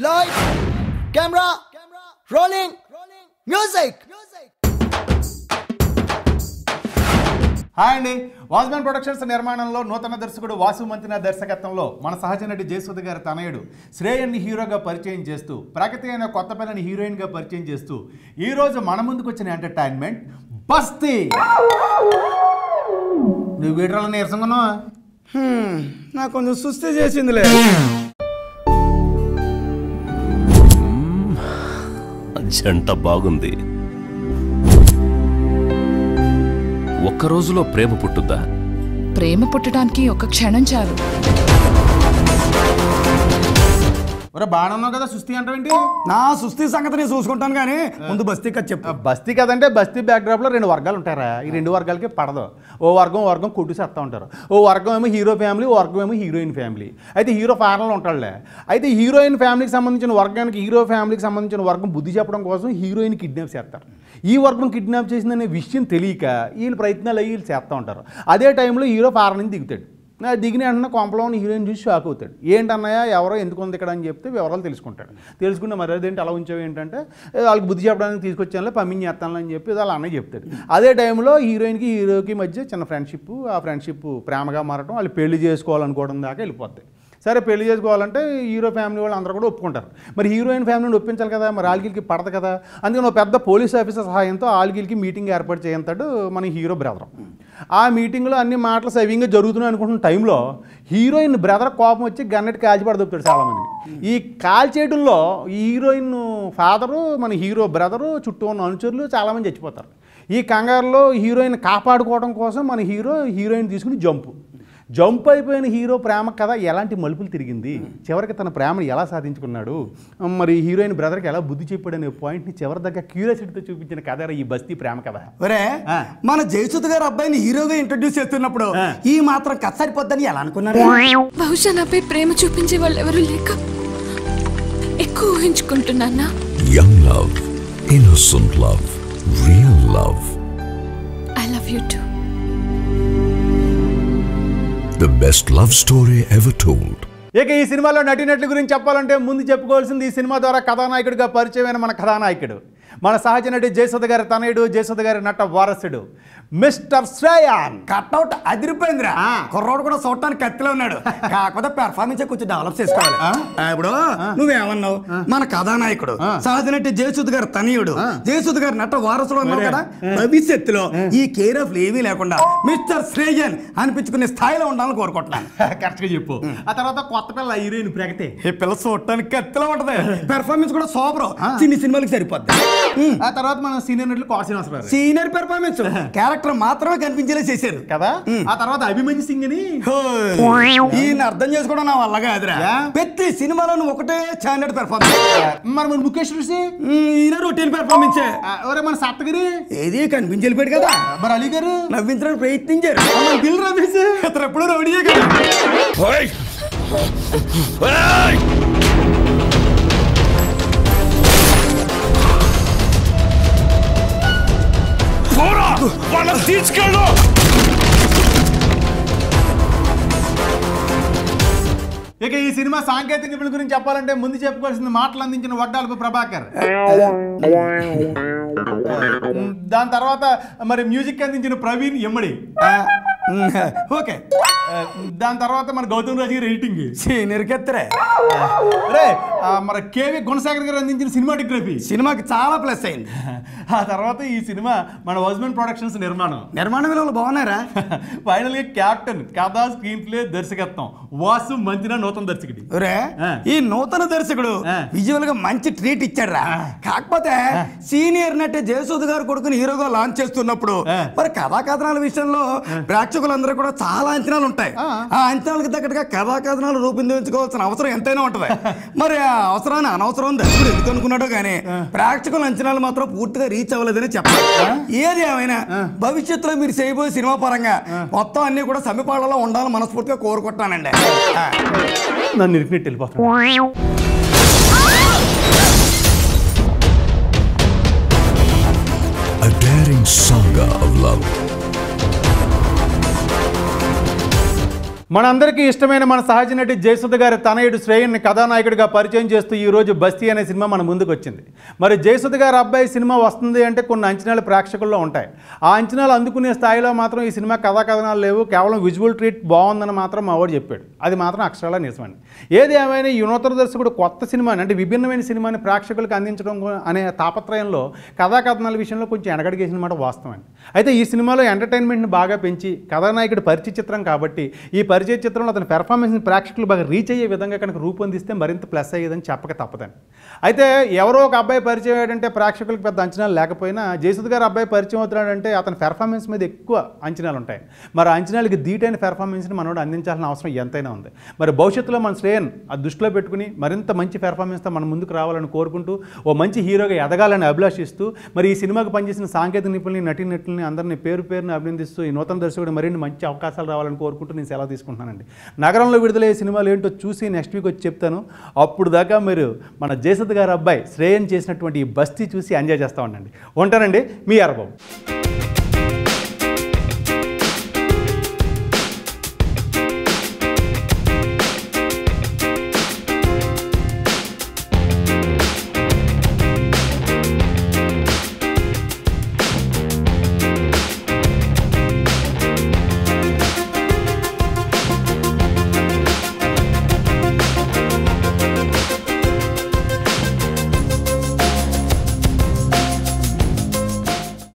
Lights, camera, rolling, music. Hi అండి. వాజ్మన్ productions నిర్మాణంలో నూతన దర్శకుడు వాసు మంతిన దర్శకత్వంలో మన సహజ నటి జయసుధ గారి తనయుడు శ్రేయన్ని హీరోగా పరిచయం చేస్తూ ప్రగతి అయిన కొత్త పిల్లని హీరోయిన్గా పరిచయం చేస్తూ ఈరోజు మన ముందుకు వచ్చిన ఎంటర్టైన్మెంట్ బస్తీ. నువ్వు వీటిలో నీరసంగా నాకు కొంచెం సుస్థి చేసిందిలే. జంట బాగుంది. ఒక్క రోజులో ప్రేమ పుట్టుద్దా? ప్రేమ పుట్టడానికి ఒక క్షణం చాలు. బాగా ఉన్నావు కదా, సుస్థి అంటావేంటి? నా సుస్థి సంగతి నేను చూసుకుంటాను కానీ ముందు బస్తీ కథ చెప్పు. బస్తీ కదంటే బస్తీ బ్యాక్డ్రాప్లో రెండు వర్గాలు ఉంటారా? ఈ రెండు వర్గాలకి పడదు. ఓ వర్గం కొట్టుసేస్తూ ఉంటారు. ఓ వర్గం ఏమో హీరో ఫ్యామిలీ, ఓ వర్గం ఏమో హీరోయిన్ ఫ్యామిలీ. అయితే హీరో ఫారెన్లో ఉంటాడులే. అయితే హీరోయిన్ ఫ్యామిలీకి సంబంధించిన వర్గానికి హీరో ఫ్యామిలీకి సంబంధించిన వర్గం బుద్ధి చెప్పడం కోసం హీరోయిన్ కిడ్నాప్ చేస్తారు. ఈ వర్గం కిడ్నాప్ చేసిందనే విషయం తెలియక వీళ్ళు ప్రయత్నాలు అయ్యి వీళ్ళు చేస్తూ ఉంటారు. అదే టైంలో హీరో ఫారెన్ నుంచి దిగుతాడు. దిగిన వెంటనే కొంపలో ఉన్న హీరోయిన్ చూసి షాక్ అవుతాడు. ఏంటన్నాయా ఎవరో ఎందుకు ఉంది ఇక్కడ అని చెప్తే వివరాలు తెలుసుకుంటాడు. తెలుసుకుంటే మరి అదేంటి అలా ఉంచావు ఏంటంటే వాళ్ళకి బుద్ధి చెప్పడానికి తీసుకొచ్చానులే పంపించేస్తాను అని చెప్పి వాళ్ళ అన్నయ్య చెప్తాడు. అదే టైంలో హీరోయిన్కి హీరోకి మధ్య చిన్న ఫ్రెండ్షిప్, ఆ ఫ్రెండ్షిప్ ప్రేమగా మారటం, వాళ్ళు పెళ్లి చేసుకోవాలనుకోవడం దాకా వెళ్ళిపోద్ది. సరే పెళ్లి చేసుకోవాలంటే హీరో ఫ్యామిలీ వాళ్ళు అందరూ కూడా ఒప్పుకుంటారు. మరి హీరోయిన్ ఫ్యామిలీని ఒప్పించాలి కదా, మరి ఆల్గిల్కి పడదు కదా. అందుకని ఒక పెద్ద పోలీస్ ఆఫీసర్ సహాయంతో ఆల్గిల్కి మీటింగ్ ఏర్పాటు చేయంతాడు మన హీరో బ్రదర్. ఆ మీటింగ్లో అన్ని మాటలు సవ్యంగా జరుగుతున్నాయి అనుకుంటున్న టైంలో హీరోయిన్ బ్రదర్ కోపం వచ్చి గన్నెట్ కాల్చి పడదొప్పుతాడు చాలామందిని. ఈ కాల్చేయడంలో హీరోయిన్ ఫాదరు, మన హీరో బ్రదరు, చుట్టూ ఉన్న అనుచరులు చాలామంది చచ్చిపోతారు. ఈ కంగారులో హీరోయిన్ కాపాడుకోవడం కోసం మన హీరోయిన్ తీసుకుని జంప్ అయిపోయిన హీరో ప్రేమ కథ ఎలాంటి మలుపులు తిరిగింది, చివరికి తన ప్రేమను ఎలా సాధించుకున్నాడు, మరి హీరోయిన్ బ్రదర్కి ఎలా బుద్ధి చెప్పాడనే పాయింట్ని చివరి దగ్గర క్యూరియాసిటీతో చూపించిన కథ ఈ బస్తీ ప్రేమ కథ. ఒరే, మన జయసుధ గారు అబ్బాయిని హీరోగా ఇంట్రడ్యూస్ చేస్తున్నప్పుడు ఈ మాత్రం కథ సరిపోద్దని ఎలా అనుకున్నారు? బహుశా నాపై ప్రేమ చూపించే వాళ్ళు ఎవరు లేక ఎక్కువ ఊహించుకుంటున్నా. Young love, innocent love, real love. I love you too. The best love story ever told. ఇక ఈ సినిమాలో నటినట్ల గురించి చెప్పాలంటే ముందు చెప్పుకోవాల్సింది ఈ సినిమా ద్వారా కథానాయకుడిగా పరిచయమైన మన కథానాయకుడు, మన సహజ నటి జయసుధ గారి తనయుడు, జయసుధ గారి నట వారసుడు మిస్టర్ శ్రేయాన్. కట్అవుట్ అదిరిపోయిందిరా. కుర్రోడు కూడా చూడటానికి కత్తిలో ఉన్నాడు. కాకపోతే పెర్ఫార్మెన్స్ కొంచెం డెవలప్ చేసుకోవాలి. ఇప్పుడు నువ్వేమన్నావు, మన కథానాయకుడు సహజ నటి జయసుధ గారి తనయుడు, జయసుధ గారి నట వారసుడు అన్నావు కదా. భవిష్యత్తులో ఈ కేర్ ఆఫ్ ఏమీ లేకుండా మిస్టర్ శ్రేయన్ అనిపించుకునే స్థాయిలో ఉండాలని కోరుకుంటున్నాను. కరెక్ట్గా చెప్పు. ఆ తర్వాత కొత్త పిల్ల హీరోయిన్ ప్రగతి. ఈ పిల్ల చూడటానికి కత్తిలో ఉంటది. పెర్ఫార్మెన్స్ కూడా సూపర్, చిన్న సినిమాలకి సరిపోద్ది. ఆ తర్వాత మన సీనియర్ నటులు కావాల్సిన సీనియర్ పెర్ఫార్మెన్స్ క్యారెక్టర్ మాత్రమే కనిపించేలా చేశారు కదా. ఆ తర్వాత అభిమన్యు సింగ్ అని ఈయన అర్థం చేసుకోవడం నా వల్ల కాదురా. ప్రతి సినిమాలో ఒకటే స్టాండర్డ్ పెర్ఫార్మెన్స్. మరి మన ముఖేష్ ఋషి ఈయన రొటీన్ పెర్ఫార్మెన్స్. మన సప్తగిరి ఏది కనిపించి వెళ్ళిపోయాడు కదా. మరి అలీ గారు నవ్వించడానికి ప్రయత్నించారు. దిల్ రమేష్ అతను ఎప్పుడు రౌడీయే కదా. తీసుకెళ్ళు. ఇక ఈ సినిమా సాంకేతిక నిపుణుల గురించి చెప్పాలంటే ముందు చెప్పుకోవాల్సింది మాటలు అందించిన వడ్డాలపు ప్రభాకర్. దాని తర్వాత మరి మ్యూజిక్ అందించిన ప్రవీణ్ ఎమ్మడి. ఓకే. దాని తర్వాత మన గౌతమ్ రాజు గారి ఎడిటింగ్ సీనియర్ కెత్తరే. మరి కేవీ గుణశేఖర్ గారు అందించిన సినిమాటోగ్రఫీ సినిమాకి చాలా ప్లస్ అయింది. ఆ తర్వాత ఈ సినిమా మన వాజ్మన్ ప్రొడక్షన్స్ నిర్మాణ విలువలు బాగున్నారా. ఫైనల్ గా క్యాప్టెన్ కథ, స్క్రీన్ ప్లే, దర్శకత్వం వాసు మంతిన నూతన దర్శకుడు. ఈ నూతన దర్శకుడు విజువల్ గా మంచి ట్రీట్ ఇచ్చాడు రా. కాకపోతే సీనియర్ నటి జయసుధ గారు కొడుకుని హీరోగా లాంచ్ చేస్తున్నప్పుడు మరి కథా కథనాల విషయంలో ప్రేక్షకులందరూ కూడా చాలా అంచనాలు ఉంటాయి. ఆ అంచనాలకు తగ్గట్టుగా కథా కథనాలు రూపొందించుకోవాల్సిన అవసరం ఎంతైనా ఉంటది. మరి ఆ అవసరాన్ని అనవసరం దర్శకుడు ఎందుకు అనుకున్నాడో కానీ ప్రేక్షకుల అంచనాలు మాత్రం పూర్తిగా రీచ్ అవ్వలేదని చెప్పాలి. ఏది ఏమైనా భవిష్యత్తులో మీరు చేయబోయే సినిమా పరంగా మొత్తం అన్ని కూడా సమీపాలలో ఉండాలని మనస్ఫూర్తిగా కోరుకుంటున్నానండి. నన్ను ఇరికినట్టు వెళ్ళిపోతాను. A daring saga of love. మనందరికీ ఇష్టమైన మన సహజ నటి జయసుధ గారి తనయుడు శ్రేయన్ని కథానాయకుడిగా పరిచయం చేస్తూ ఈరోజు బస్తీ అనే సినిమా మన ముందుకు వచ్చింది. మరి జయసుధ గారి అబ్బాయి సినిమా వస్తుంది అంటే కొన్ని అంచనాలు ప్రేక్షకుల్లో ఉంటాయి. ఆ అంచనాలు అందుకునే స్థాయిలో మాత్రం ఈ సినిమా కథనాలు లేవు, కేవలం విజువల్ ట్రీట్ బాగుందని మాత్రం మా వాడు చెప్పాడు. అది మాత్రం అక్షరాలా నిజమండి. ఏది ఏమైనా ఈ నూతన దర్శకుడు కొత్త సినిమాని అంటే విభిన్నమైన సినిమాని ప్రేక్షకులకు అందించడం అనే తాపత్రయంలో కథాకథనాల విషయంలో కొంచెం వెనకడిగేసిన మాట వాస్తవం. అయితే ఈ సినిమాలో ఎంటర్టైన్మెంట్ని బాగా పెంచి కథానాయకుడు పరిచయ చిత్రం కాబట్టి ఈ పరిచయ చిత్రంలో అతని పెర్ఫార్మెన్స్ని ప్రేక్షకులు బాగా రీచ్ అయ్యే విధంగా కనుక రూపొందిస్తే మరింత ప్లస్ అయ్యేదని చెప్పక తప్పదని. అయితే ఎవరో ఒక అబ్బాయి పరిచయం అయ్యాడంటే ప్రేక్షకులకు పెద్ద అంచనాలు లేకపోయినా జయసుధ గారు అబ్బాయి పరిచయం అవుతున్నాడంటే అతని పెర్ఫార్మెన్స్ మీద ఎక్కువ అంచనాలు ఉంటాయి. మరి అంచనాలకి ధీటైన పెర్ఫార్మెన్స్ని మనోడు అందించాల్సిన అవసరం ఎంతైనా ఉంది. మరి భవిష్యత్తులో మన శ్రేయన్ ఆ దృష్టిలో పెట్టుకుని మరింత మంచి పెర్ఫార్మెన్స్తో మన ముందుకు రావాలని కోరుకుంటూ ఓ మంచి హీరోగా ఎదగాలని అభిలాషిస్తూ మరి ఈ సినిమాకి పనిచేసిన సాంకేతిక నిపుణుల్ని నటీనటుల్ని అందరినీ పేరుని అభినందిస్తూ ఈ నూతన దర్శకుడు మరిన్ని మంచి అవకాశాలు రావాలని కోరుకుంటూ నేను సెలవు తీసుకుంటున్నానండి. నగరంలో విడుదలయ్యే సినిమాలు ఏంటో చూసి నెక్స్ట్ వీక్ వచ్చి చెప్తాను. అప్పుడు దాకా మీరు మన జయసుధ గారి అబ్బాయి శ్రేయన్ చేసినటువంటి ఈ బస్తీ చూసి ఎంజాయ్ చేస్తూ ఉండండి. ఉంటానండి, మీ అరబాబు.